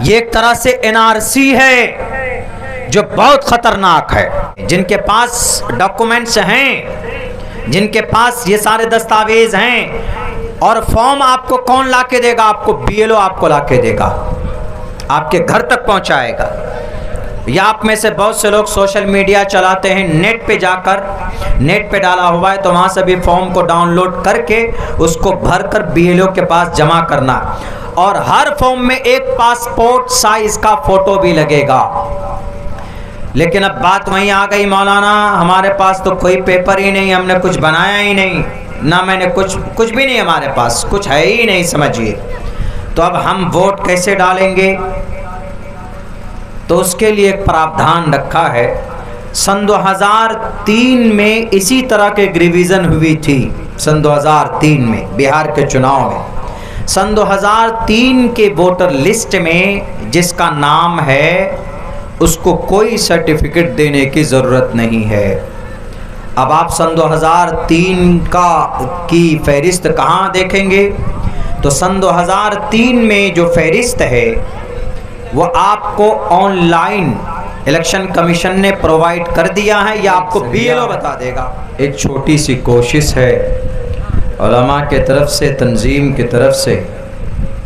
ये एक तरह से एनआरसी है जो बहुत खतरनाक है। जिनके पास डॉक्यूमेंट्स हैं, जिनके पास ये सारे दस्तावेज हैं, और फॉर्म आपको कौन ला के देगा? आपको बीएलओ आपको ला के देगा, आपके घर तक पहुंचाएगा। या आप में से बहुत से लोग सोशल मीडिया चलाते हैं, नेट पे जाकर, नेट पे डाला हुआ है तो वहाँ से भी फॉर्म को डाउनलोड करके उसको भरकर बीएलओ के पास जमा करना, और हर फॉर्म में एक पासपोर्ट साइज का फोटो भी लगेगा। लेकिन अब बात वहीं आ गई, मौलाना हमारे पास तो कोई पेपर ही नहीं, हमने कुछ बनाया ही नहीं, ना मैंने कुछ भी नहीं, हमारे पास कुछ है ही नहीं, समझिए। तो अब हम वोट कैसे डालेंगे? तो उसके लिए एक प्रावधान रखा है। सन 2003 में इसी तरह के रिवीजन हुई थी, सन 2003 में बिहार के चुनाव में। सन 2003 के वोटर लिस्ट में जिसका नाम है उसको कोई सर्टिफिकेट देने की ज़रूरत नहीं है। अब आप सन 2003 की फहरिस्त कहाँ देखेंगे? तो सन 2003 में जो फहरिस्त है वो आपको ऑनलाइन इलेक्शन कमीशन ने प्रोवाइड कर दिया है, या आपको बीएलओ बता देगा। एक छोटी सी कोशिश है उलमा के तरफ से, तंजीम की तरफ से।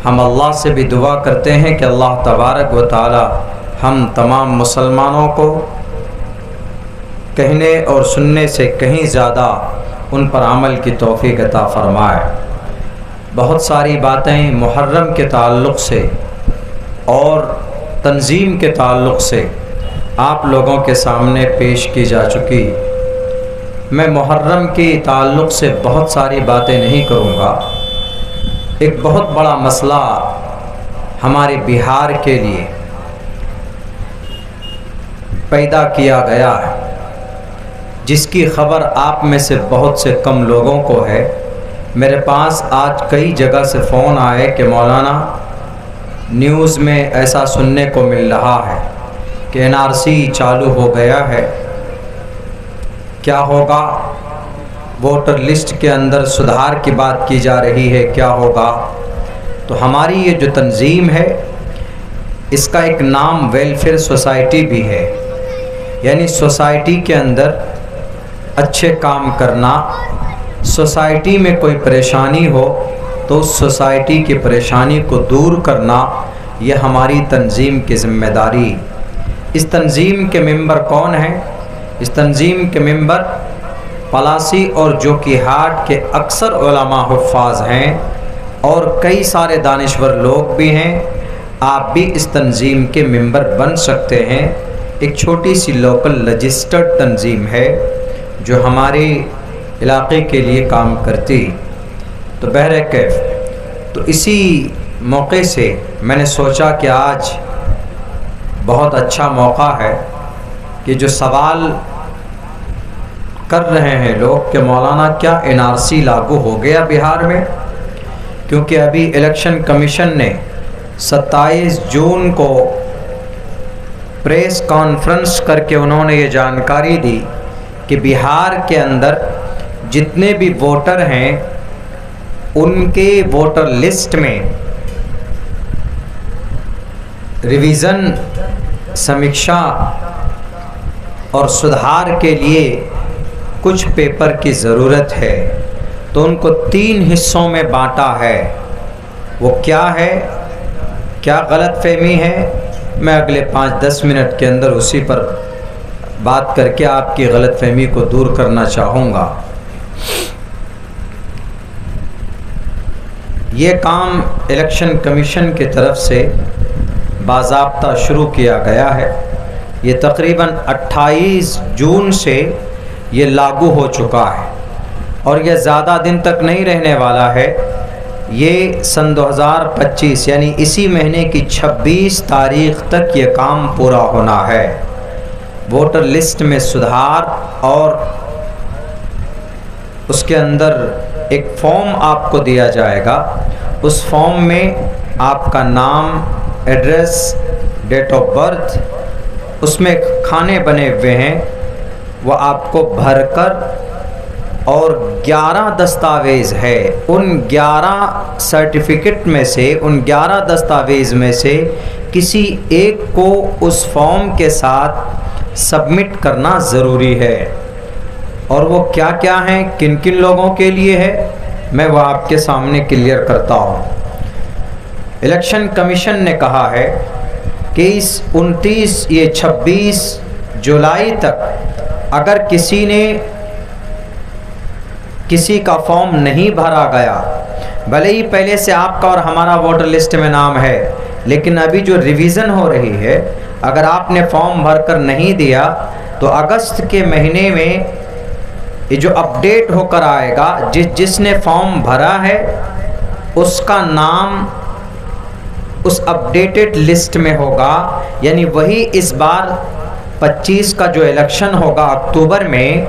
हम अल्लाह से भी दुआ करते हैं कि अल्लाह तबारक व तआला हम तमाम मुसलमानों को कहने और सुनने से कहीं ज़्यादा उन पर अमल की तौफीक अता फरमाए। बहुत सारी बातें मुहर्रम के ताल्लुक़ से और तंजीम के ताल्लुक़ से आप लोगों के सामने पेश की जा चुकी। मैं मुहर्रम के ताल्लुक़ से बहुत सारी बातें नहीं करूँगा। एक बहुत बड़ा मसला हमारे बिहार के लिए पैदा किया गया है, जिसकी ख़बर आप में से बहुत से कम लोगों को है। मेरे पास आज कई जगह से फ़ोन आए कि मौलाना न्यूज़ में ऐसा सुनने को मिल रहा है कि एनआरसी चालू हो गया है, क्या होगा? वोटर लिस्ट के अंदर सुधार की बात की जा रही है, क्या होगा? तो हमारी ये जो तंजीम है इसका एक नाम वेलफेयर सोसाइटी भी है, यानी सोसाइटी के अंदर अच्छे काम करना। सोसाइटी में कोई परेशानी हो तो उस सोसाइटी की परेशानी को दूर करना, यह हमारी तंजीम की ज़िम्मेदारी। इस तंजीम के मेंबर कौन हैं? इस तंजीम के मेंबर पलासी और जोकीहाट के अक्सर उलमा हुफ़ाज़ हैं और कई सारे दानिश्वर लोग भी हैं। आप भी इस तंजीम के मेंबर बन सकते हैं। एक छोटी सी लोकल रजिस्टर्ड तंजीम है जो हमारे इलाक़े के लिए काम करती। तो बहरकैफ़ तो इसी मौके से मैंने सोचा कि आज बहुत अच्छा मौका है कि जो सवाल कर रहे हैं लोग कि मौलाना क्या एनआरसी लागू हो गया बिहार में, क्योंकि अभी इलेक्शन कमीशन ने 27 जून को प्रेस कॉन्फ्रेंस करके उन्होंने ये जानकारी दी कि बिहार के अंदर जितने भी वोटर हैं उनके वोटर लिस्ट में रिवीज़न, समीक्षा और सुधार के लिए कुछ पेपर की ज़रूरत है। तो उनको 3 हिस्सों में बांटा है। वो क्या है, क्या गलतफहमी है, मैं अगले 5-10 मिनट के अंदर उसी पर बात करके आपकी गलतफहमी को दूर करना चाहूँगा। ये काम इलेक्शन कमीशन की तरफ से बाज़ाब्ता शुरू किया गया है। ये तकरीबन 28 जून से ये लागू हो चुका है और यह ज़्यादा दिन तक नहीं रहने वाला है। ये सन 2025 यानी इसी महीने की 26 तारीख़ तक ये काम पूरा होना है। वोटर लिस्ट में सुधार और उसके अंदर एक फॉर्म आपको दिया जाएगा। उस फॉर्म में आपका नाम, एड्रेस, डेट ऑफ बर्थ, उसमें खाने बने हुए हैं, वो आपको भरकर और 11 दस्तावेज़ है। उन 11 सर्टिफिकेट में से, उन 11 दस्तावेज़ में से किसी एक को उस फॉर्म के साथ सबमिट करना ज़रूरी है। और वो क्या क्या हैं, किन किन लोगों के लिए है, मैं वो आपके सामने क्लियर करता हूँ। इलेक्शन कमीशन ने कहा है कि इस 26 जुलाई तक अगर किसी का फॉर्म नहीं भरा गया, भले ही पहले से आपका और हमारा वोटर लिस्ट में नाम है, लेकिन अभी जो रिवीज़न हो रही है, अगर आपने फॉर्म भरकर नहीं दिया तो अगस्त के महीने में ये जो अपडेट होकर आएगा, जिसने फॉर्म भरा है उसका नाम उस अपडेटेड लिस्ट में होगा। यानी वही इस बार 25 का जो इलेक्शन होगा अक्टूबर में,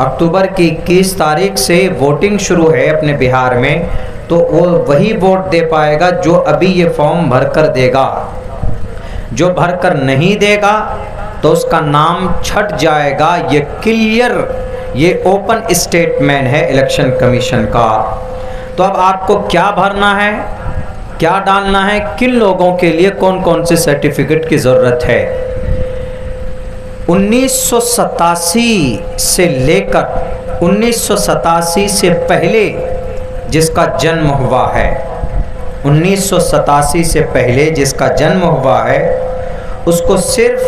अक्टूबर की 21 तारीख से वोटिंग शुरू है अपने बिहार में, तो वो वही वोट दे पाएगा जो अभी ये फॉर्म भरकर देगा। जो भरकर नहीं देगा तो उसका नाम छट जाएगा। ये क्लियर, ये ओपन स्टेटमेंट है इलेक्शन कमीशन का। तो अब आपको क्या भरना है, क्या डालना है, किन लोगों के लिए कौन कौन से सर्टिफिकेट की ज़रूरत है। 1987 से लेकर 1987 से पहले जिसका जन्म हुआ है, 1987 से पहले जिसका जन्म हुआ है, उसको सिर्फ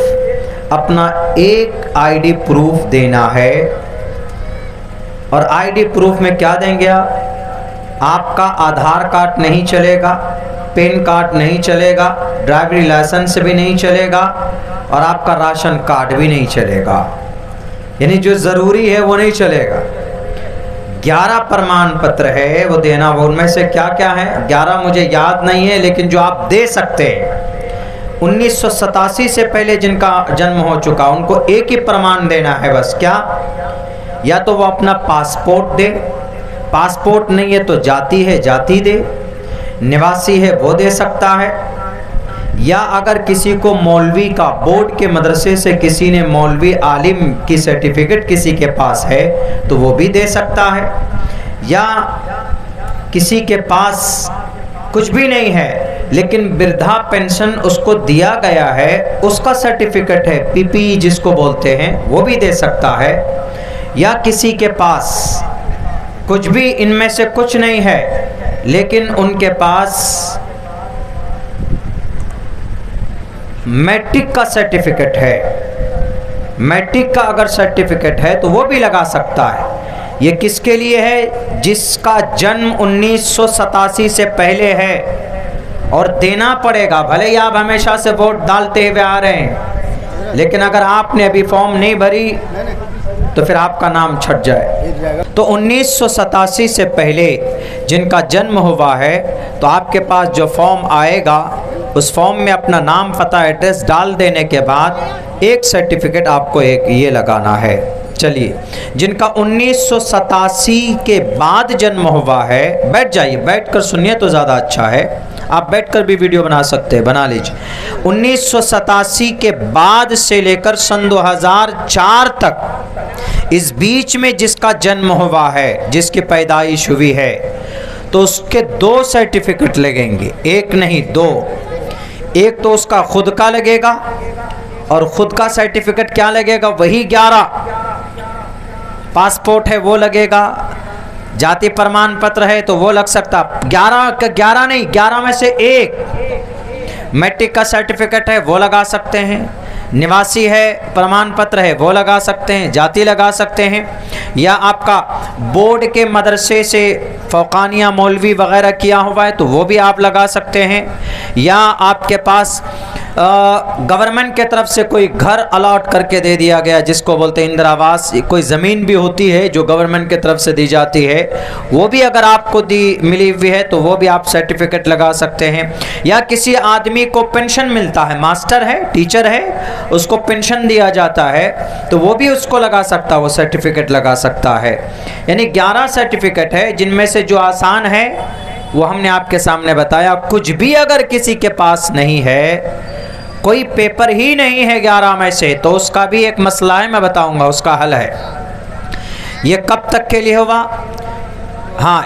अपना एक आईडी प्रूफ देना है। और आईडी प्रूफ में क्या देंगे आपका आधार कार्ड नहीं चलेगा, पैन कार्ड नहीं चलेगा, ड्राइवरी लाइसेंस भी नहीं चलेगा और आपका राशन कार्ड भी नहीं चलेगा। यानी जो ज़रूरी है वो नहीं चलेगा। 11 प्रमाण पत्र है वो देना। वो उनमें से क्या क्या है, 11 मुझे याद नहीं है, लेकिन जो आप दे सकते हैं 1987 से पहले जिनका जन्म हो चुका, उनको एक ही प्रमाण देना है बस। क्या? या तो वो अपना पासपोर्ट दे, पासपोर्ट नहीं है तो जाति है जाति दे, निवासी है वो दे सकता है, या अगर किसी को मौलवी का बोर्ड के मदरसे से किसी ने मौलवी आलिम की सर्टिफिकेट किसी के पास है तो वो भी दे सकता है, या किसी के पास कुछ भी नहीं है लेकिन वृद्धा पेंशन उसको दिया गया है, उसका सर्टिफिकेट है, पीपी जिसको बोलते हैं, वो भी दे सकता है। या किसी के पास कुछ भी इनमें से कुछ नहीं है लेकिन उनके पास मैट्रिक का सर्टिफिकेट है, मैट्रिक का अगर सर्टिफिकेट है तो वो भी लगा सकता है। ये किसके लिए है? जिसका जन्म 1987 से पहले है, और देना पड़ेगा। भले ही आप हमेशा से वोट डालते हुए आ रहे हैं, लेकिन अगर आपने अभी फॉर्म नहीं भरी तो फिर आपका नाम छट जाए। तो 1987 से पहले जिनका जन्म हुआ है, तो आपके पास जो फॉर्म आएगा उस फॉर्म में अपना नाम, पता, एड्रेस डाल देने के बाद एक सर्टिफिकेट आपको एक ये लगाना है। चलिए, जिनका 1987 के बाद जन्म हुआ है, बैठ जाइए, बैठकर सुनिए तो ज़्यादा अच्छा है। आप बैठकर भी वीडियो बना सकते हैं, बना लीजिए। 1987 के बाद से लेकर सन 2004 तक इस बीच में जिसका जन्म हुआ है, जिसकी पैदाइश हुई है, तो उसके 2 सर्टिफिकेट लगेंगे, एक नहीं 2। एक तो उसका खुद का लगेगा, और खुद का सर्टिफिकेट क्या लगेगा? वही 11। पासपोर्ट है वो लगेगा, जाति प्रमाण पत्र है तो वो लग सकता। 11 नहीं, 11 में से एक। मैट्रिक का सर्टिफिकेट है वो लगा सकते हैं, निवासी है, प्रमाण पत्र है वो लगा सकते हैं, जाति लगा सकते हैं, या आपका बोर्ड के मदरसे से फौकानिया मौलवी वगैरह किया हुआ है तो वो भी आप लगा सकते हैं, या आपके पास गवर्नमेंट के तरफ से कोई घर अलॉट करके दे दिया गया जिसको बोलते हैं इंदिरा आवास, कोई ज़मीन भी होती है जो गवर्नमेंट के तरफ से दी जाती है, वो भी अगर आपको मिली हुई है तो वो भी आप सर्टिफिकेट लगा सकते हैं। या किसी आदमी को पेंशन मिलता है, मास्टर है, टीचर है, उसको पेंशन दिया जाता है तो वो भी उसको लगा सकता है, वो सर्टिफिकेट लगा सकता है। यानी 11 सर्टिफिकेट है, जिनमें से जो आसान है वो हमने आपके सामने बताया। कुछ भी अगर किसी के पास नहीं है, कोई पेपर ही नहीं है 11 में से, तो उसका भी एक मसला है, मैं बताऊंगा, उसका हल है। ये कब तक के लिए हुआ? हाँ,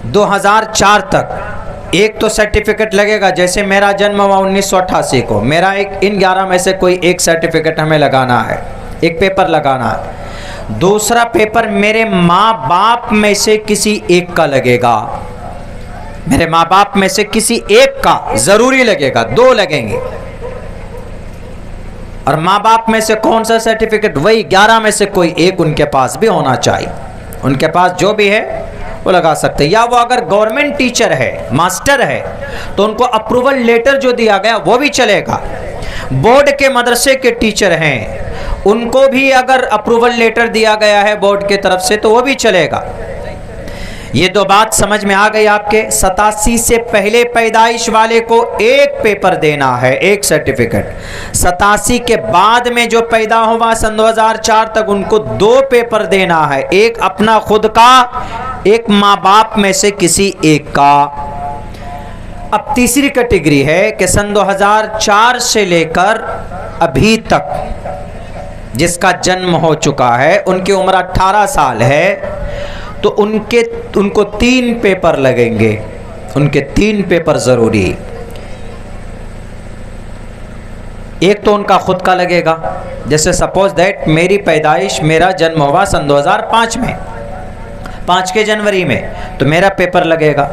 2004 तक। एक तो सर्टिफिकेट लगेगा, जैसे मेरा जन्म हुआ 1988 को, मेरा इन 11 में से कोई एक सर्टिफिकेट हमें लगाना है, एक पेपर लगाना है। दूसरा पेपर मेरे माँ बाप में से किसी एक का लगेगा, मेरे माँ बाप में से किसी एक का जरूरी लगेगा, 2 लगेंगे। और माँ बाप में से कौन सा सर्टिफिकेट? वही 11 में से कोई एक उनके पास भी होना चाहिए। उनके पास जो भी है वो लगा सकते हैं। या वो अगर गवर्नमेंट टीचर है, मास्टर है, तो उनको अप्रूवल लेटर जो दिया गया वो भी चलेगा। बोर्ड के मदरसे के टीचर हैं, उनको भी अगर अप्रूवल लेटर दिया गया है बोर्ड की तरफ से तो वो भी चलेगा। ये 2 बात समझ में आ गई आपके। 87 से पहले पैदाइश वाले को एक पेपर देना है, एक सर्टिफिकेट। 87 के बाद में जो पैदा हुआ सन 2004 तक, उनको 2 पेपर देना है, एक अपना खुद का, एक माँ बाप में से किसी एक का। अब तीसरी कैटेगरी है कि सन 2004 से लेकर अभी तक जिसका जन्म हो चुका है, उनकी उम्र 18 साल है, तो उनको 3 पेपर लगेंगे, उनके 3 पेपर जरूरी। एक तो उनका खुद का लगेगा, जैसे सपोज दैट मेरी पैदाइश, मेरा जन्म हुआ सन 2005 में, 5 के जनवरी में, तो मेरा पेपर लगेगा।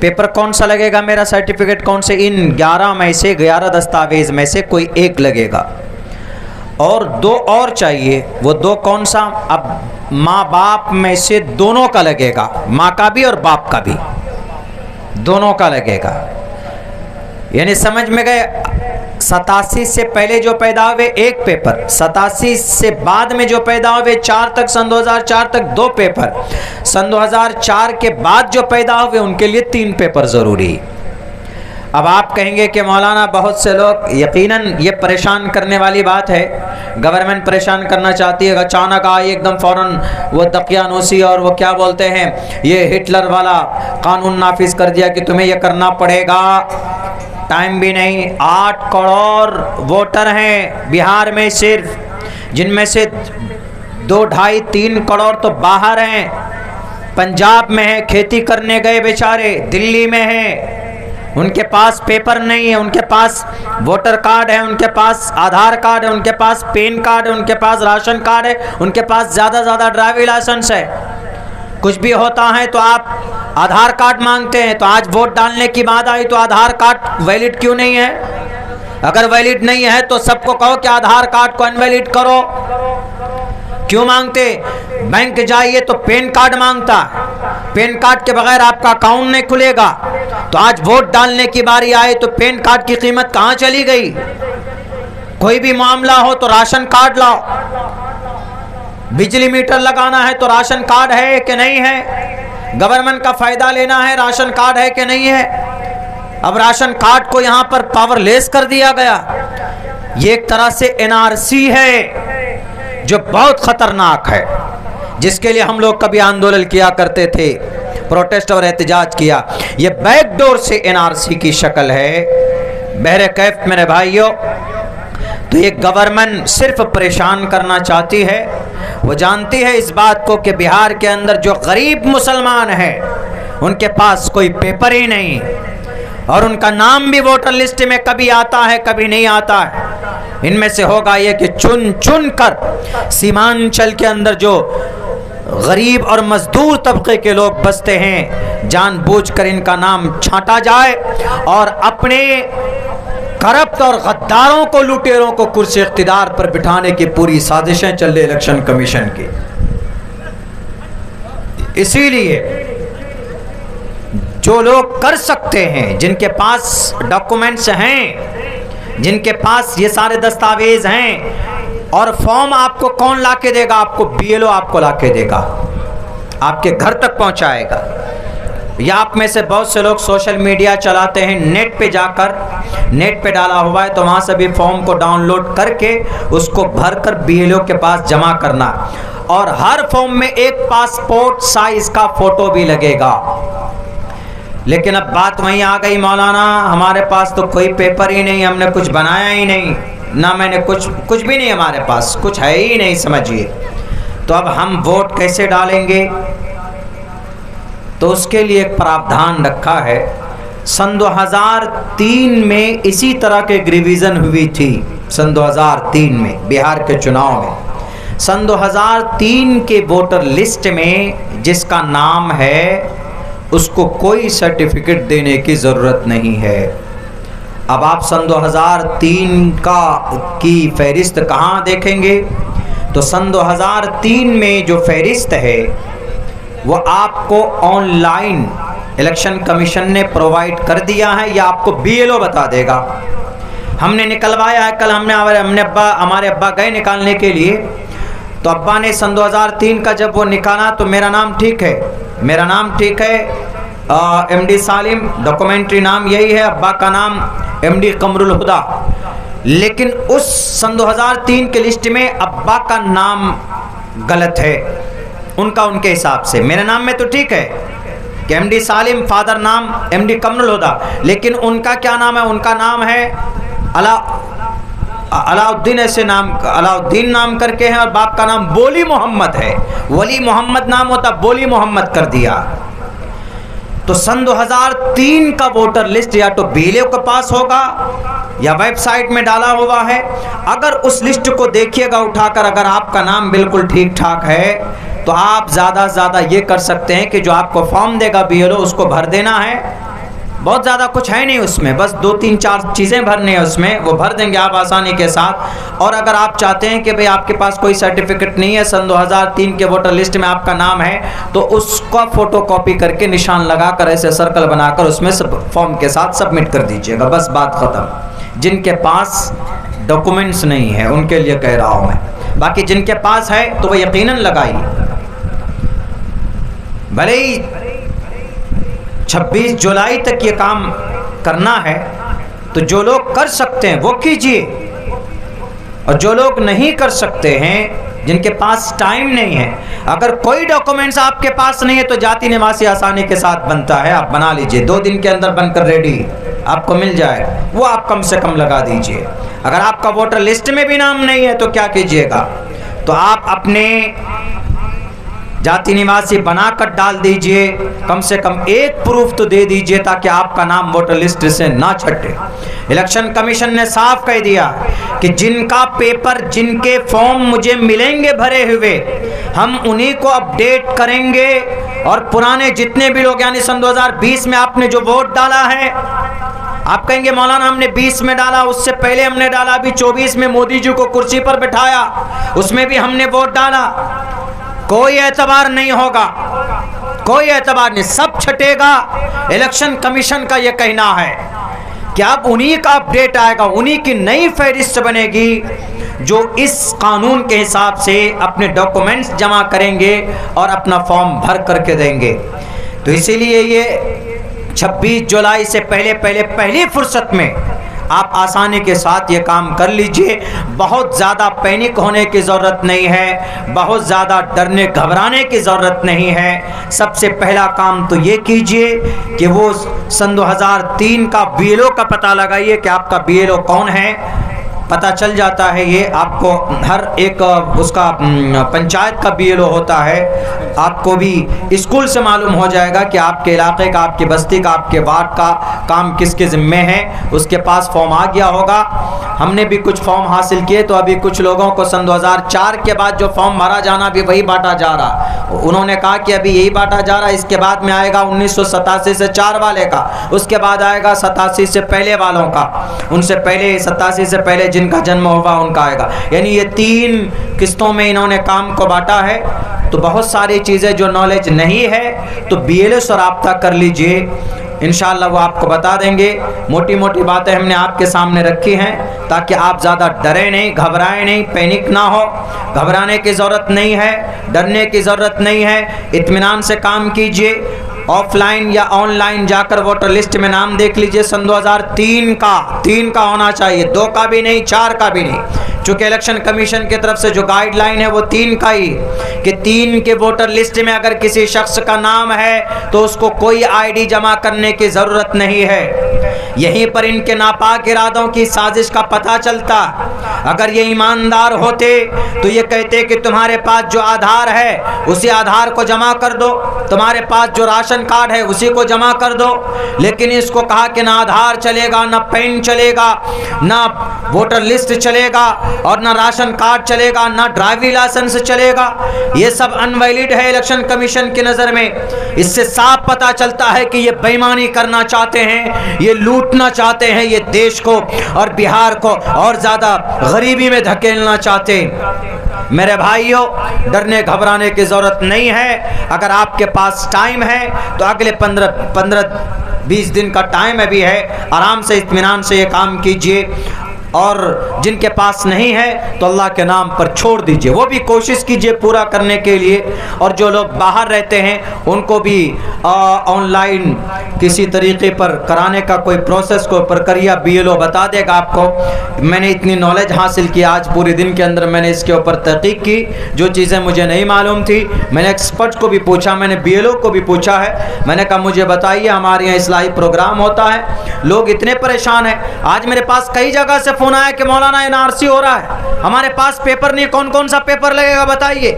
पेपर कौन सा लगेगा? मेरा सर्टिफिकेट कौन से? इन 11 में से, 11 दस्तावेज में से कोई एक लगेगा। और 2 और चाहिए, वो 2 कौन सा? अब माँ बाप में से दोनों का लगेगा, माँ का भी और बाप का भी, दोनों का लगेगा। यानी समझ में गए? 87 से पहले जो पैदा हुए एक पेपर, 87 से बाद में जो पैदा हुए 4 तक, सन 2004 तक 2 पेपर, सन 2004 के बाद जो पैदा हुए उनके लिए 3 पेपर जरूरी। अब आप कहेंगे कि मौलाना बहुत से लोग, यकीनन ये परेशान करने वाली बात है, गवर्नमेंट परेशान करना चाहती है, अचानक आई एकदम फ़ौरन वो दकियानूसी और वो क्या बोलते हैं, ये हिटलर वाला कानून नाफिज कर दिया कि तुम्हें ये करना पड़ेगा। टाइम भी नहीं। 8 करोड़ वोटर हैं बिहार में सिर्फ, जिनमें से 2, 2.5, 3 करोड़ तो बाहर हैं, पंजाब में है, खेती करने गए बेचारे, दिल्ली में हैं, उनके पास पेपर नहीं है, उनके पास वोटर कार्ड है, उनके पास आधार कार्ड है, उनके पास पैन कार्ड है, उनके पास राशन कार्ड है, उनके पास ज़्यादा ज़्यादा ड्राइविंग लाइसेंस है। कुछ भी होता है तो आप आधार कार्ड मांगते हैं, तो आज वोट डालने की बात आई तो आधार कार्ड वैलिड क्यों नहीं है? अगर वैलिड नहीं है तो सबको कहो कि आधार कार्ड को अनवैलिड करो। क्यों मांगते? बैंक जाइए तो पैन कार्ड मांगता है, पैन कार्ड के बगैर आपका अकाउंट नहीं खुलेगा। तो आज वोट डालने की बारी आए तो पैन कार्ड की कीमत कहाँ चली गई? कोई भी मामला हो तो राशन कार्ड लाओ, बिजली मीटर लगाना है तो राशन कार्ड है कि नहीं है, गवर्नमेंट का फायदा लेना है राशन कार्ड है कि नहीं है। अब राशन कार्ड को यहाँ पर पावरलेस कर दिया गया। ये एक तरह से एनआरसी है जो बहुत खतरनाक है, जिसके लिए हम लोग कभी आंदोलन किया करते थे, प्रोटेस्ट और एहतजाज किया। ये बैकडोर से एनआरसी की शक्ल है। बहरे कैफ मेरे भाइयों, तो ये गवर्नमेंट सिर्फ परेशान करना चाहती है। वो जानती है इस बात को कि बिहार के अंदर जो गरीब मुसलमान हैं उनके पास कोई पेपर ही नहीं, और उनका नाम भी वोटर लिस्ट में कभी आता है कभी नहीं आता है। इनमें से होगा ये कि चुन चुन कर सीमांचल के अंदर जो गरीब और मजदूर तबके के लोग बसते हैं, जानबूझकर इनका नाम छांटा जाए और अपने करप्ट और गद्दारों को, लुटेरों को कुर्सी इख्तिदार पर बिठाने की पूरी साजिशें चल रही इलेक्शन कमीशन की। इसीलिए जो लोग कर सकते हैं, जिनके पास डॉक्यूमेंट्स हैं, जिनके पास ये सारे दस्तावेज हैं, और फॉर्म आपको कौन लाके देगा? आपको बीएलओ आपको लाके देगा, आपके घर तक पहुंचाएगा। या आप में से बहुत से लोग सोशल मीडिया चलाते हैं, नेट पे जाकर, नेट पे डाला हुआ है तो वहाँ से भी फॉर्म को डाउनलोड करके उसको भरकर बीएलओ के पास जमा करना, और हर फॉर्म में एक पासपोर्ट साइज का फोटो भी लगेगा। लेकिन अब बात वहीं आ गई, मौलाना हमारे पास तो कोई पेपर ही नहीं, हमने कुछ बनाया ही नहीं, ना मैंने कुछ भी नहीं, हमारे पास कुछ है ही नहीं। समझिए, तो अब हम वोट कैसे डालेंगे? तो उसके लिए एक प्रावधान रखा है। सन 2003 में इसी तरह के रिवीजन हुई थी। सन 2003 में बिहार के चुनाव में, सन 2003 के वोटर लिस्ट में जिसका नाम है उसको कोई सर्टिफिकेट देने की ज़रूरत नहीं है। अब आप सन 2003 की फहरिस्त कहाँ देखेंगे? तो सन 2003 में जो फहरिस्त है वो आपको ऑनलाइन इलेक्शन कमीशन ने प्रोवाइड कर दिया है, या आपको BLO बता देगा। हमने निकलवाया है, कल हमारे अब्बा गए निकालने के लिए, तो अब्बा ने सन 2003 का जब वो निकाला तो मेरा नाम ठीक है, मेरा नाम ठीक है MD सालिम, डॉक्यूमेंट्री नाम यही है, अब्बा का नाम MD कमरुल हुदा। लेकिन उस सन 2003 के लिस्ट में अब्बा का नाम गलत है उनके हिसाब से। मेरे नाम में तो ठीक है कि MD सालिम, फादर नाम MD कमरुल हुदा, लेकिन उनका क्या नाम है? उनका नाम है अलाउद्दीन, ऐसे नाम अलाउद्दीन नाम करके है, और बाप का नाम बोली मोहम्मद है। वली मोहम्मद नाम होता, बोली मोहम्मद कर दिया। तो सन 2003 का वोटर लिस्ट या तो BLO के पास होगा या वेबसाइट में डाला हुआ है। अगर उस लिस्ट को देखिएगा उठाकर, अगर आपका नाम बिल्कुल ठीक ठाक है तो आप ज़्यादा से ज़्यादा ये कर सकते हैं कि जो आपको फॉर्म देगा BLO उसको भर देना है। बहुत ज़्यादा कुछ है नहीं उसमें, बस 2-3-4 चीज़ें भरनी है उसमें, वो भर देंगे आप आसानी के साथ। और अगर आप चाहते हैं कि भाई आपके पास कोई सर्टिफिकेट नहीं है, सन 2003 के वोटर लिस्ट में आपका नाम है, तो उसका फ़ोटो कॉपी करके निशान लगाकर ऐसे सर्कल बनाकर उसमें सब फॉर्म के साथ सबमिट कर दीजिएगा, बस बात ख़त्म। जिनके पास डॉक्यूमेंट्स नहीं है उनके लिए कह रहा हूँ मैं, बाकी जिनके पास है तो वह यकीनन लगाइए। भले ही 26 जुलाई तक ये काम करना है, तो जो लोग कर सकते हैं वो कीजिए, और जो लोग नहीं कर सकते हैं, जिनके पास टाइम नहीं है, अगर कोई डॉक्यूमेंट्स आपके पास नहीं है तो जाति निवासी आसानी के साथ बनता है, आप बना लीजिए, 2 दिन के अंदर बनकर रेडी आपको मिल जाएगा, वो आप कम से कम लगा दीजिए। अगर आपका वोटर लिस्ट में भी नाम नहीं है तो क्या कीजिएगा? तो आप अपने जाति निवासी बनाकर डाल दीजिए, कम से कम एक प्रूफ तो दे दीजिए ताकि आपका नाम वोटर लिस्ट से ना छटे। इलेक्शन कमीशन ने साफ कह दिया कि जिनका पेपर, जिनके फॉर्म मुझे मिलेंगे भरे हुए, हम उन्हीं को अपडेट करेंगे, और पुराने जितने भी लोग, यानी सन 2020 में आपने जो वोट डाला है, आप कहेंगे मौलाना हमने 20 में डाला, उससे पहले हमने डाला, अभी 24 में मोदी जी को कुर्सी पर बिठाया, उसमें भी हमने वोट डाला, कोई एतबार नहीं होगा, कोई एतबार नहीं, सब छटेगा। इलेक्शन कमीशन का यह कहना है कि अब उन्हीं का अपडेट आएगा, उन्हीं की नई फहरिस्त बनेगी जो इस कानून के हिसाब से अपने डॉक्यूमेंट्स जमा करेंगे और अपना फॉर्म भर करके देंगे। तो इसीलिए ये 26 जुलाई से पहली फुर्सत में आप आसानी के साथ ये काम कर लीजिए। बहुत ज़्यादा पैनिक होने की ज़रूरत नहीं है, बहुत ज़्यादा डरने घबराने की ज़रूरत नहीं है। सबसे पहला काम तो ये कीजिए कि वो सन 2003 का BLO का पता लगाइए कि आपका BLO कौन है। पता चल जाता है ये आपको, हर एक उसका पंचायत का BLO होता है, आपको भी स्कूल से मालूम हो जाएगा कि आपके इलाके का, आपकी बस्ती का, आपके वार्ड का काम किसके ज़िम्मे है। उसके पास फॉर्म आ गया होगा, हमने भी कुछ फॉर्म हासिल किए, तो अभी कुछ लोगों को सन 2004 के बाद जो फॉर्म भरा जाना भी वही बांटा जा रहा। उन्होंने कहा कि अभी यही बांटा जा रहा, इसके बाद में आएगा 1987 से 4 वाले का, उसके बाद आएगा 87 से पहले वालों का, उनसे पहले 87 से पहले जिनका जन्म हुआ उनका आएगा। यानी ये 3 किस्तों में इन्होंने काम को बांटा है। तो बहुत सारी चीज़ें जो नॉलेज नहीं है तो BLO से रब्ता कर लीजिए, इंशाअल्लाह वो आपको बता देंगे। मोटी मोटी बातें हमने आपके सामने रखी हैं ताकि आप ज़्यादा डरे नहीं, घबराएं नहीं, पैनिक ना हो। घबराने की ज़रूरत नहीं है, डरने की ज़रूरत नहीं है, इत्मीनान से काम कीजिए। ऑफलाइन या ऑनलाइन जाकर वोटर लिस्ट में नाम देख लीजिए। सन 2003 का 3 का होना चाहिए, 2 का भी नहीं, 4 का भी नहीं, चूंकि इलेक्शन कमीशन की तरफ से जो गाइडलाइन है वो 3 का ही, कि 3 के वोटर लिस्ट में अगर किसी शख्स का नाम है तो उसको कोई आईडी जमा करने की ज़रूरत नहीं है। यहीं पर इनके नापाक इरादों की साजिश का पता चलता। अगर ये ईमानदार होते तो ये कहते कि तुम्हारे पास जो आधार है उसी आधार को जमा कर दो, तुम्हारे पास जो राशन कार्ड है उसी को जमा कर दो। लेकिन इसको कहा कि ना आधार चलेगा, ना पेन चलेगा, ना वोटर लिस्ट चलेगा और ना राशन कार्ड चलेगा, ना ड्राइविंग लाइसेंस चलेगा। ये सब अनवैलिड है इलेक्शन कमीशन की नज़र में। इससे साफ पता चलता है कि ये बेईमानी करना चाहते हैं, ये लूटना चाहते हैं ये देश को और बिहार को और ज़्यादा गरीबी में धकेलना चाहते हैं। मेरे भाइयों, डरने घबराने की ज़रूरत नहीं है। अगर आपके पास टाइम है तो अगले 15-20 दिन का टाइम अभी है, आराम से इत्मीनान से ये काम कीजिए। और जिनके पास नहीं है तो अल्लाह के नाम पर छोड़ दीजिए, वो भी कोशिश कीजिए पूरा करने के लिए। और जो लोग बाहर रहते हैं उनको भी ऑनलाइन किसी तरीके पर कराने का कोई प्रोसेस, कोई प्रक्रिया BLO बता देगा आपको। मैंने इतनी नॉलेज हासिल की, आज पूरे दिन के अंदर मैंने इसके ऊपर तहकीक की। जो चीज़ें मुझे नहीं मालूम थी मैंने एक्सपर्ट को भी पूछा, मैंने BLO को भी पूछा है। मैंने कहा मुझे बताइए, हमारे यहाँ इस्लाही प्रोग्राम होता है, लोग इतने परेशान हैं। आज मेरे पास कई जगह से फोन आया कि मौलाना NRC हो रहा है, हमारे पास पेपर नहीं, कौन कौन सा पेपर लगेगा बताइए।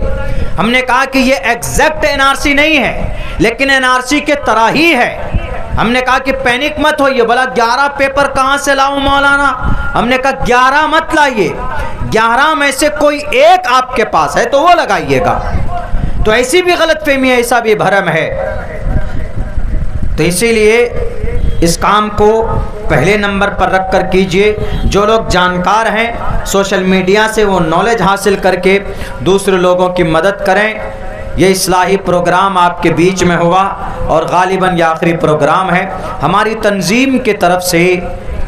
हमने कहा कि ये एग्जैक्ट NRC नहीं है लेकिन NRC के तरह ही है। हमने कहा कि पैनिक मत होइए। बोला 11 पेपर कहाँ से लाऊं मौलाना? हमने कहा 11 मत लाइए, 11 में से कोई एक आपके पास है तो वो लगाइएगा। तो ऐसी भी गलतफहमी है, ऐसा भी भरम है। तो इसीलिए इस काम को पहले नंबर पर रख कर कीजिए। जो लोग जानकार हैं सोशल मीडिया से वो नॉलेज हासिल करके दूसरे लोगों की मदद करें। ये इस्लाही प्रोग्राम आपके बीच में हुआ और गालिबन ये आखिरी प्रोग्राम है। हमारी तंजीम की तरफ से,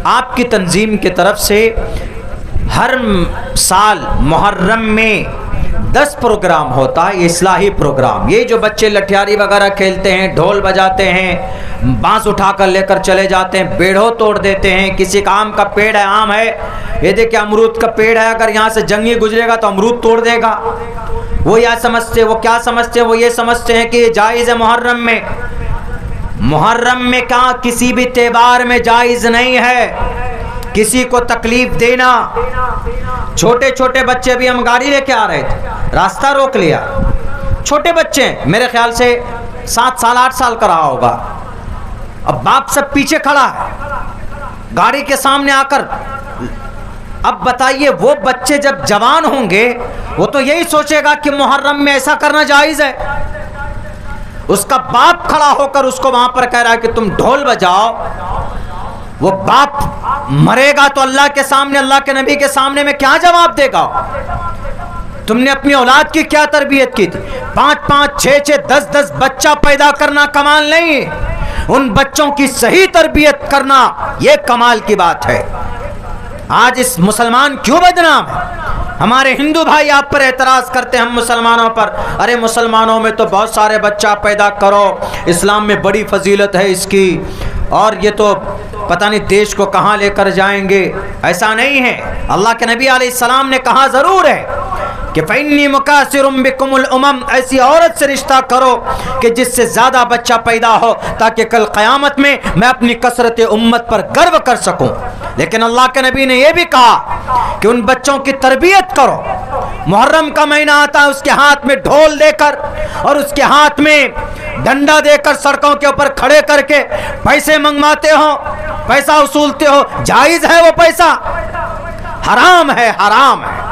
आपकी तंजीम की तरफ से हर साल मुहर्रम में 10 प्रोग्राम होता है, इस्लाही प्रोग्राम। ये जो बच्चे लठियारी वगैरह खेलते हैं, ढोल बजाते हैं, बांस उठाकर लेकर चले जाते हैं, पेड़ों तोड़ देते हैं। किसी का आम का पेड़ है, आम है, ये देखिए अमरूद का पेड़ है, अगर यहाँ से जंगी गुजरेगा तो अमरूद तोड़ देगा। वो क्या समझते हैं? वो ये समझते हैं कि ये जायज़ है मुहर्रम में। मुहर्रम में क्या किसी भी त्योहार में जायज़ नहीं है किसी को तकलीफ देना। छोटे छोटे बच्चे, भी हम गाड़ी लेके आ रहे थे, रास्ता रोक लिया, छोटे बच्चे मेरे ख्याल से 7 साल 8 साल का रहा होगा। अब बाप सब पीछे खड़ा है गाड़ी के सामने आकर। अब बताइए वो बच्चे जब जवान होंगे वो तो यही सोचेगा कि मुहर्रम में ऐसा करना जायज़ है। उसका बाप खड़ा होकर उसको वहां पर कह रहा है कि तुम ढोल बजाओ। वो बाप मरेगा तो अल्लाह के सामने, अल्लाह के नबी के सामने में क्या जवाब देगा? तुमने अपनी औलाद की क्या तरबियत की थी? 5-5, 6-6, 10-10 बच्चा पैदा करना कमाल नहीं, उन बच्चों की सही तरबियत करना ये कमाल की बात है। आज इस मुसलमान क्यों बदनाम है? हमारे हिंदू भाई आप पर एतराज़ करते हैं हम मुसलमानों पर, अरे मुसलमानों में तो बहुत सारे बच्चा पैदा करो, इस्लाम में बड़ी फजीलत है इसकी, और ये तो पता नहीं देश को कहाँ लेकर जाएंगे। ऐसा नहीं है। अल्लाह के नबी अलैहिस्सलाम ने कहा ज़रूर है कि फ़इन्नी मुकासिरुम बिकुमुल उमम, ऐसी औरत से रिश्ता करो कि जिससे ज़्यादा बच्चा पैदा हो ताकि कल क़यामत में मैं अपनी कसरत उम्मत पर गर्व कर सकूं। लेकिन अल्लाह के नबी ने यह भी कहा कि उन बच्चों की तरबियत करो। मुहर्रम का महीना आता है, उसके हाथ में ढोल देकर और उसके हाथ में डंडा देकर सड़कों के ऊपर खड़े करके पैसे मंगवाते हो, पैसा वसूलते हो। जायज़ है वो पैसा? हराम है, हराम है।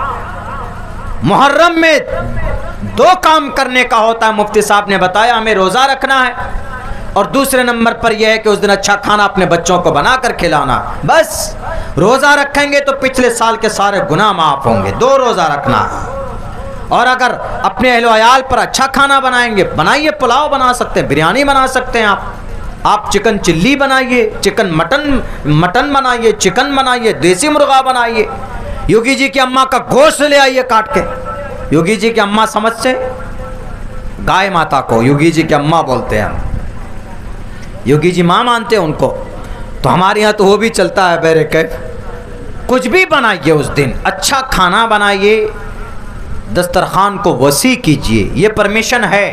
मुहर्रम में 2 काम करने का होता है, मुफ्ती साहब ने बताया। हमें रोज़ा रखना है और दूसरे नंबर पर यह है कि उस दिन अच्छा खाना अपने बच्चों को बनाकर खिलाना। बस रोज़ा रखेंगे तो पिछले साल के सारे गुनाह माफ़ होंगे। 2 रोज़ा रखना है। और अगर अपने अहलो अयाल पर अच्छा खाना बनाएंगे, बनाइए, पुलाव बना सकते हैं, बिरयानी बना सकते हैं आप चिकन चिल्ली बनाइए, चिकन मटन बनाइए, चिकन बनाइए, देसी मुर्गा बनाइए। योगी जी की अम्मा का गोश्त ले आइए काट के। योगी जी की अम्मा समझते, गाय माता को योगी जी की अम्मा बोलते हैं हम, योगी जी माँ मानते हैं उनको। तो हमारे यहाँ तो वो भी चलता है बैरे कैफ। कुछ भी बनाइए उस दिन, अच्छा खाना बनाइए, दस्तरखान को वसी कीजिए, ये परमिशन है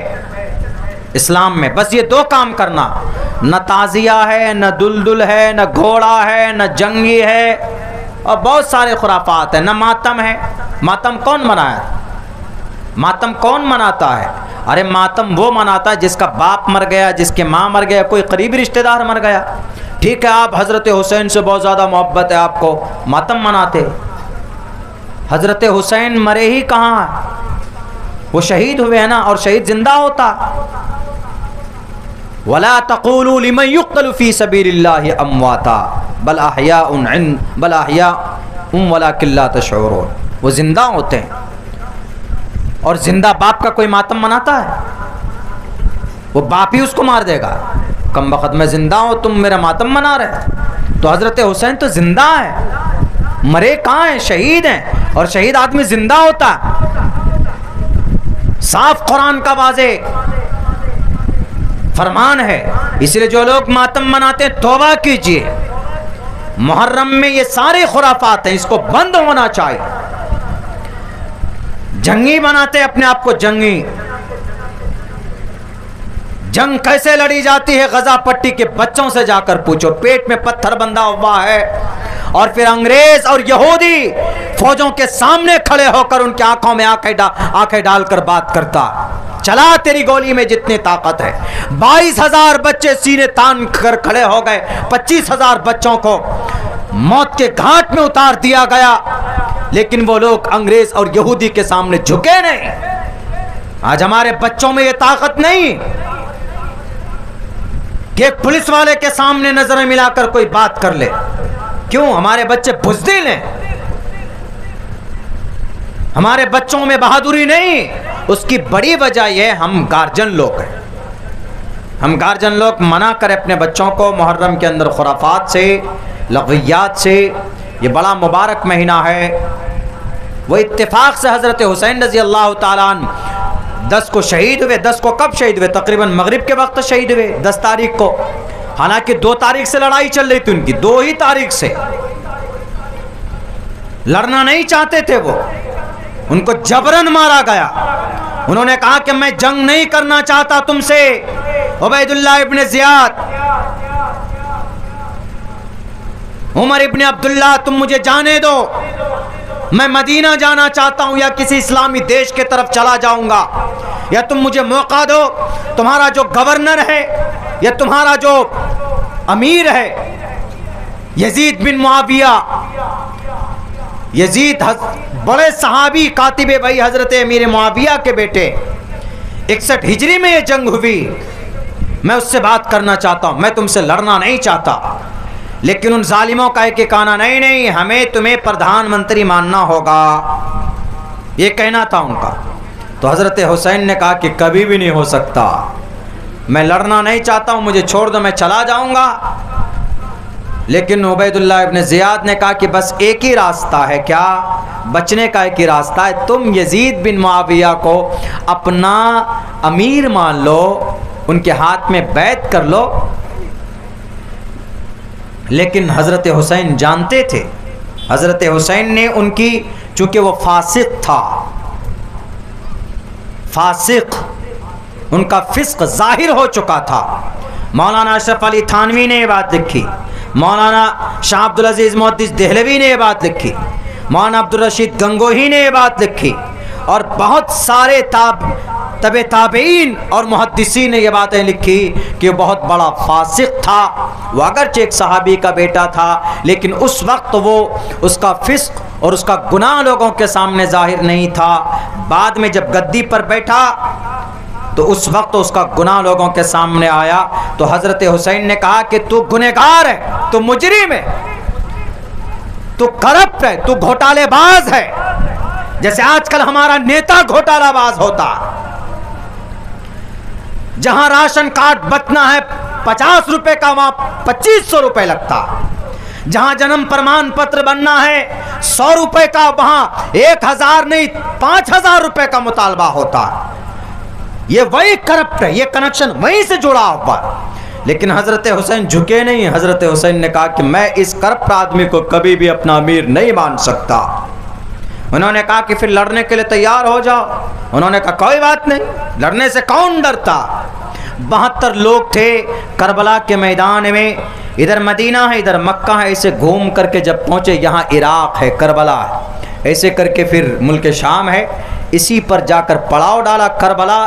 इस्लाम में। बस ये दो काम करना, न ताज़िया है, न दुलदुल है, न घोड़ा है, न जंगी है, और बहुत सारे खुराफात है, न मातम है। मातम कौन मनाया? मातम कौन मनाता है? अरे मातम वो मनाता है जिसका बाप मर गया, जिसके माँ मर गया, कोई करीबी रिश्तेदार मर गया। ठीक है, आप हज़रत हुसैन से बहुत ज़्यादा मोहब्बत है आपको, मातम मनाते। हज़रत हुसैन मरे ही कहाँ, वो शहीद हुए हैं ना, और शहीद जिंदा होता। वला तक़ूलू लिमन युक़्तलु फ़ी सबीलिल्लाहि अमवाता बल अहयाउन वलाकिन ला तशऊरून। वो जिंदा होते हैं, और जिंदा बाप का कोई मातम मनाता है? वो बाप ही उसको मार देगा। कम वक़्त मैं जिंदा हूँ, तुम मेरा मातम मना रहे। तो हज़रत हुसैन तो जिंदा है, मरे कहाँ हैं? शहीद हैं, और शहीद आदमी जिंदा होता। साफ कुरान का वाज़े फरमान है। इसलिए जो लोग मातम मनाते हैं, तौबा कीजिए। मुहर्रम में ये सारे खुराफात हैं, इसको बंद होना चाहिए। जंगी बनाते अपने आप को जंगी। जंग कैसे लड़ी जाती है? गजा पट्टी के बच्चों से जाकर पूछो। पेट में पत्थर बंधा हुआ है, और फिर अंग्रेज और यहूदी फौजों के सामने खड़े होकर उनकी आंखों में आंखें डालकर बात करता, चला तेरी गोली में जितनी ताकत है। 22,000 बच्चे सीने तान कर खड़े हो गए। 25,000 बच्चों को मौत के घाट में उतार दिया गया, लेकिन वो लोग अंग्रेज और यहूदी के सामने झुके नहीं। आज हमारे बच्चों में ये ताकत नहीं कि एक पुलिस वाले के सामने नजरें मिलाकर कोई बात कर ले। क्यों? हमारे बच्चे बुज़दिल हैं, हमारे बच्चों में बहादुरी नहीं। उसकी बड़ी वजह यह हम गार्जियन लोग हैं। हम गार्जियन लोग मना करें अपने बच्चों को मुहर्रम के अंदर खुराफात से, लग़वियात से। ये बड़ा मुबारक महीना है। वो इत्तेफाक से हज़रत हुसैन रज़ी अल्लाह ताला अन्हु 10 को शहीद हुए। 10 को कब शहीद हुए? तकरीबन मगरिब के वक्त शहीद हुए, 10 तारीख को। हालांकि 2 तारीख से लड़ाई चल रही थी उनकी, 2 ही तारीख से। लड़ना नहीं चाहते थे वो, उनको जबरन मारा गया। उन्होंने कहा कि मैं जंग नहीं करना चाहता तुमसे, उबैदुल्लाह इब्न ज़ियाद, उमर इब्न अब्दुल्लाह, तुम मुझे जाने दो, मैं मदीना जाना चाहता हूं, या किसी इस्लामी देश के तरफ चला जाऊंगा, या तुम मुझे मौका दो। तुम्हारा जो गवर्नर है या तुम्हारा जो अमीर है यजीद बिन मुआविया, यजीद बड़े सहाबी कातिबे भाई हजरत अमीर मुआविया के बेटे, 61 हिजरी में ये जंग हुई। मैं उससे बात करना चाहता हूं, मैं तुमसे लड़ना नहीं चाहता। लेकिन उन जालिमों का एक कहना, नहीं नहीं, हमें तुम्हें प्रधानमंत्री मानना होगा, ये कहना था उनका। तो हज़रत हुसैन ने कहा कि कभी भी नहीं हो सकता, मैं लड़ना नहीं चाहता हूँ, मुझे छोड़ दो, मैं चला जाऊँगा। लेकिन उबैदुल्लाह इब्न ज़ियाद ने कहा कि बस एक ही रास्ता है। क्या? बचने का एक ही रास्ता है, तुम यजीद बिन मुआविया को अपना अमीर मान लो, उनके हाथ में बैत कर लो। लेकिन हज़रत हुसैन जानते थे, हज़रत हुसैन ने उनकी, चूँकि वो फासिक था, फासिक, उनका फिस्क जाहिर हो चुका था। मौलाना अशरफ अली थानवी ने ये बात लिखी, मौलाना शाह अब्दुल अजीज़ मुहद्दिस देहलवी ने ये बात लिखी, मौलाना अब्दुल रशीद गंगोही ने ये बात लिखी, और बहुत सारे तबे ताबईन और मुहद्दिसीन ने ये बातें लिखी कि वो बहुत बड़ा फासिक था। वो अगरचे एक सहाबी का बेटा था, लेकिन उस वक्त वो उसका फिस्क और उसका गुनाह लोगों के सामने जाहिर नहीं था। बाद में जब गद्दी पर बैठा तो उस वक्त उसका गुनाह लोगों के सामने आया। तो हज़रत हुसैन ने कहा कि तू गुनहगार है, तू मुजरिम है, तू करप्ट है, तू घोटालेबाज है, जैसे आजकल हमारा नेता घोटालाबाज होता। जहां राशन कार्ड बचना है 50 रुपए का, वहां 2500 रुपए लगता। जहां जन्म प्रमाण पत्र बनना है 100 रुपए का, वहां 1000 नहीं 5000 रुपए का मुतालबा होता। ये वही करप्ट है, ये कनेक्शन वहीं से जुड़ा हुआ। लेकिन हज़रत हुसैन झुके नहीं। हज़रत हुसैन ने कहा कि मैं इस करप्ट आदमी को कभी भी अपना अमीर नहीं मान सकता। उन्होंने कहा कि फिर लड़ने के लिए तैयार हो जाओ। उन्होंने कहा कोई बात नहीं, लड़ने से कौन डरता। 72 लोग थे करबला के मैदान में। इधर मदीना है, इधर मक्का है। ऐसे घूम करके जब पहुँचे, यहाँ इराक़ है, करबला है, ऐसे करके फिर मुल्क शाम है। इसी पर जाकर पड़ाव डाला। करबला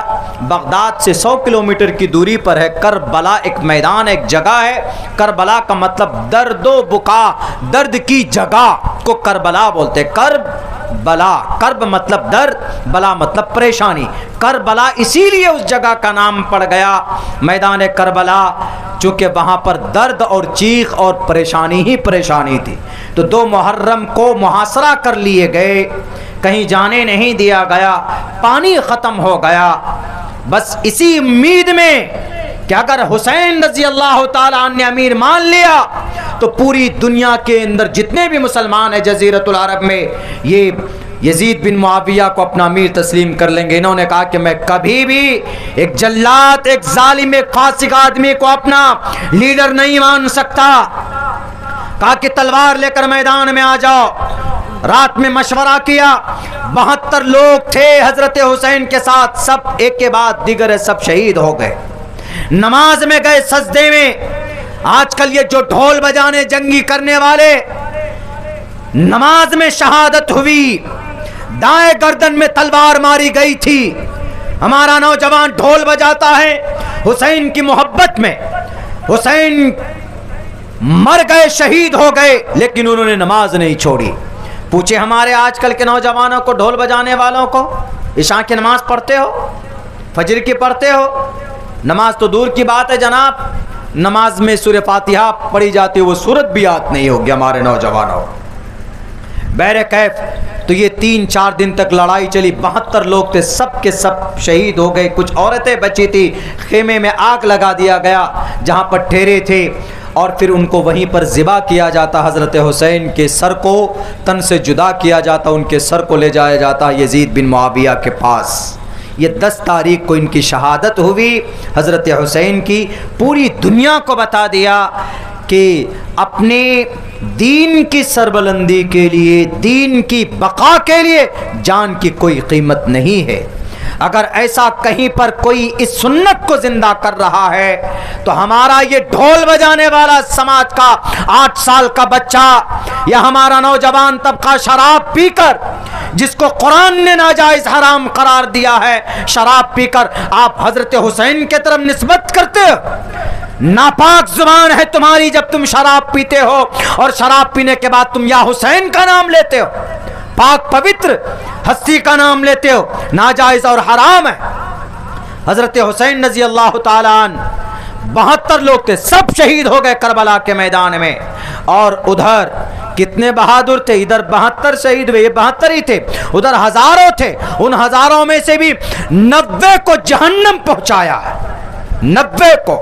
बगदाद से 100 किलोमीटर की दूरी पर है। करबला एक मैदान, एक जगह है। करबला का मतलब दर्दो बुका, दर्द की जगह को करबला बोलते। करबला, कर्ब मतलब दर्द, बला मतलब परेशानी। करबला इसीलिए उस जगह का नाम पड़ गया मैदान करबला, चूँकि वहाँ पर दर्द और चीख और परेशानी ही परेशानी थी। तो 2 मुहर्रम को मुहासरा कर लिए गए, कहीं जाने नहीं दिया गया, पानी ख़त्म हो गया। बस इसी उम्मीद में कि अगर हुसैन रज़ी अल्लाह ताला अन्हु ने अमीर मान लिया तो पूरी दुनिया के अंदर जितने भी मुसलमान हैं जज़ीरतुल अरब में, ये यजीद बिन मुआविया को अपना अमीर तस्लीम कर लेंगे। इन्होंने कहा कि मैं कभी भी एक जल्लाद, एक जालिम, एक फासिक आदमी को अपना लीडर नहीं मान सकता। कहा कि तलवार लेकर मैदान में आ जाओ। रात में मशवरा किया। 72 लोग थे हजरत हुसैन के साथ, सब एक के बाद दिगर सब शहीद हो गए। नमाज में गए, सजदे में। आजकल ये जो ढोल बजाने जंगी करने वाले, नमाज में शहादत हुई, दाएं गर्दन में तलवार मारी गई थी। हमारा नौजवान ढोल बजाता है हुसैन की मोहब्बत में। हुसैन मर गए, शहीद हो गए, लेकिन उन्होंने नमाज नहीं छोड़ी। पूछे हमारे आजकल के नौजवानों को, ढोल बजाने वालों को, इशा की नमाज पढ़ते हो, फजर की पढ़ते हो? नमाज तो दूर की बात है जनाब, नमाज में सूरह फातिहा पढ़ी जाती है, वो सूरत भी याद नहीं होगी हमारे नौजवानों। बहरे कैफ तो ये 3-4 दिन तक लड़ाई चली। 72 लोग थे, सब के सब शहीद हो गए। कुछ औरतें बची थी। खेमे में आग लगा दिया गया जहाँ पर ठहरे थे, और फिर उनको वहीं पर ज़िबा किया जाता। हज़रत हुसैन के सर को तन से जुदा किया जाता, उनके सर को ले जाया जाता यजीद बिन मुआविया के पास। ये 10 तारीख को इनकी शहादत हुई हज़रत हुसैन की। पूरी दुनिया को बता दिया कि अपने दीन की सरबलंदी के लिए, दीन की बका के लिए जान की कोई कीमत नहीं है। अगर ऐसा कहीं पर कोई इस सुन्नत को जिंदा कर रहा है तो हमारा ये ढोल बजाने वाला समाज का 8 साल का बच्चा या हमारा नौजवान तबका शराब पीकर, जिसको कुरान ने नाजायज हराम करार दिया है, शराब पीकर आप हजरत हुसैन के तरफ निस्बत करते हो। नापाक जुबान है तुम्हारी जब तुम शराब पीते हो और शराब पीने के बाद तुम या हुसैन का नाम लेते हो, पाक पवित्र हस्ती का नाम लेते हो, नाजायज और हराम है। हजरत हुसैन रज़ी अल्लाह ताला अन्हु 72 लोग थे, सब शहीद हो गए करबला के मैदान में। और उधर कितने बहादुर थे, इधर 72 शहीद हुए, ये 72 ही थे, उधर हजारों थे। उन हजारों में से भी 90 को जहन्नम पहुंचाया है, 90 को।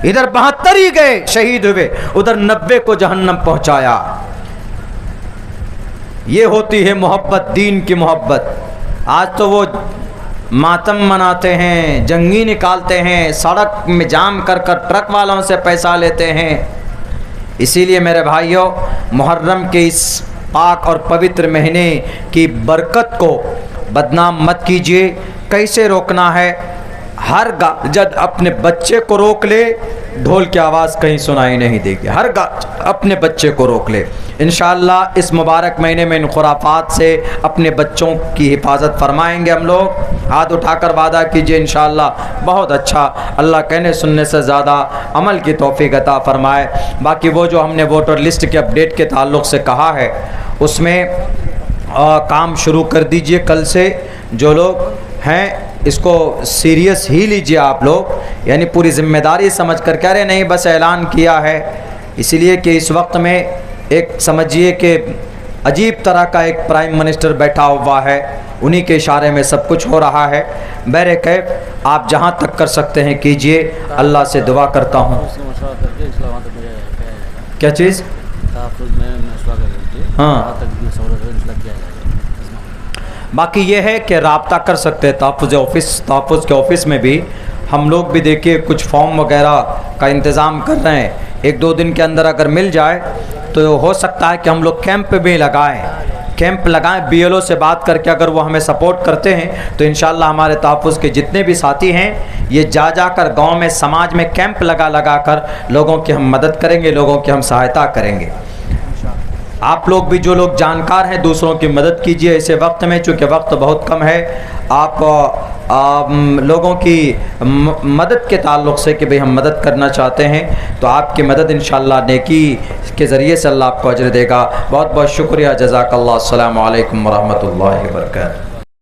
इधर 72 ही गए शहीद हुए, उधर 90 को जहन्नम पहुंचाया। ये होती है मोहब्बत, दीन की मोहब्बत। आज तो वो मातम मनाते हैं, जंगी निकालते हैं, सड़क में जाम कर कर ट्रक वालों से पैसा लेते हैं। इसीलिए मेरे भाइयों, मुहर्रम के इस पाक और पवित्र महीने की बरकत को बदनाम मत कीजिए। कैसे रोकना है? हर जद अपने बच्चे को रोक ले, ढोल की आवाज़ कहीं सुनाई नहीं देगी। हर अपने बच्चे को रोक ले। इंशाअल्लाह इस मुबारक महीने में इन खुराफात से अपने बच्चों की हिफाजत फरमाएंगे हम लोग। हाथ उठाकर वादा कीजिए इंशाअल्लाह, बहुत अच्छा। अल्लाह कहने सुनने से ज़्यादा अमल की तौफीक अता फरमाए। बाकी वो जो हमने वोटर लिस्ट के अपडेट के ताल्लुक़ से कहा है, उसमें काम शुरू कर दीजिए कल से। जो लोग हैं इसको सीरियस ही लीजिए आप लोग, यानी पूरी जिम्मेदारी समझ कर कह रहे नहीं बस ऐलान किया है। इसीलिए कि इस वक्त में एक समझिए कि अजीब तरह का एक प्राइम मिनिस्टर बैठा हुआ है, उन्हीं के इशारे में सब कुछ हो रहा है। बहरे कैफ आप जहाँ तक कर सकते हैं कीजिए। अल्लाह से दुआ करता हूँ। क्या चीज़? हाँ, बाकी ये है कि राब्ता कर सकते हैं तहफ़्फ़ुज़ ऑफिस, तहफ़्फ़ुज़ के ऑफिस में भी हम लोग भी देखिए कुछ फॉर्म वगैरह का इंतज़ाम कर रहे हैं। 1-2 दिन के अंदर अगर मिल जाए तो हो सकता है कि हम लोग कैंप भी लगाएं BLO से बात करके। अगर वो हमें सपोर्ट करते हैं तो इंशाल्लाह हमारे तहफ़्फ़ुज़ के जितने भी साथी हैं ये जा कर गांव में, समाज में कैंप लगा कर लोगों की हम मदद करेंगे, लोगों की हम सहायता करेंगे। आप लोग भी जो लोग जानकार हैं दूसरों की मदद कीजिए ऐसे वक्त में, चूँकि वक्त बहुत कम है। आप लोगों की मदद के ताल्लुक़ से कि भाई हम मदद करना चाहते हैं तो आपकी मदद इंशाअल्लाह नेकी के ज़रिए से अल्लाह आपको अजर देगा। बहुत बहुत शुक्रिया। जज़ाकल्लाह। अस्सलामु अलैकुम व रहमतुल्लाहि व बरकातहू।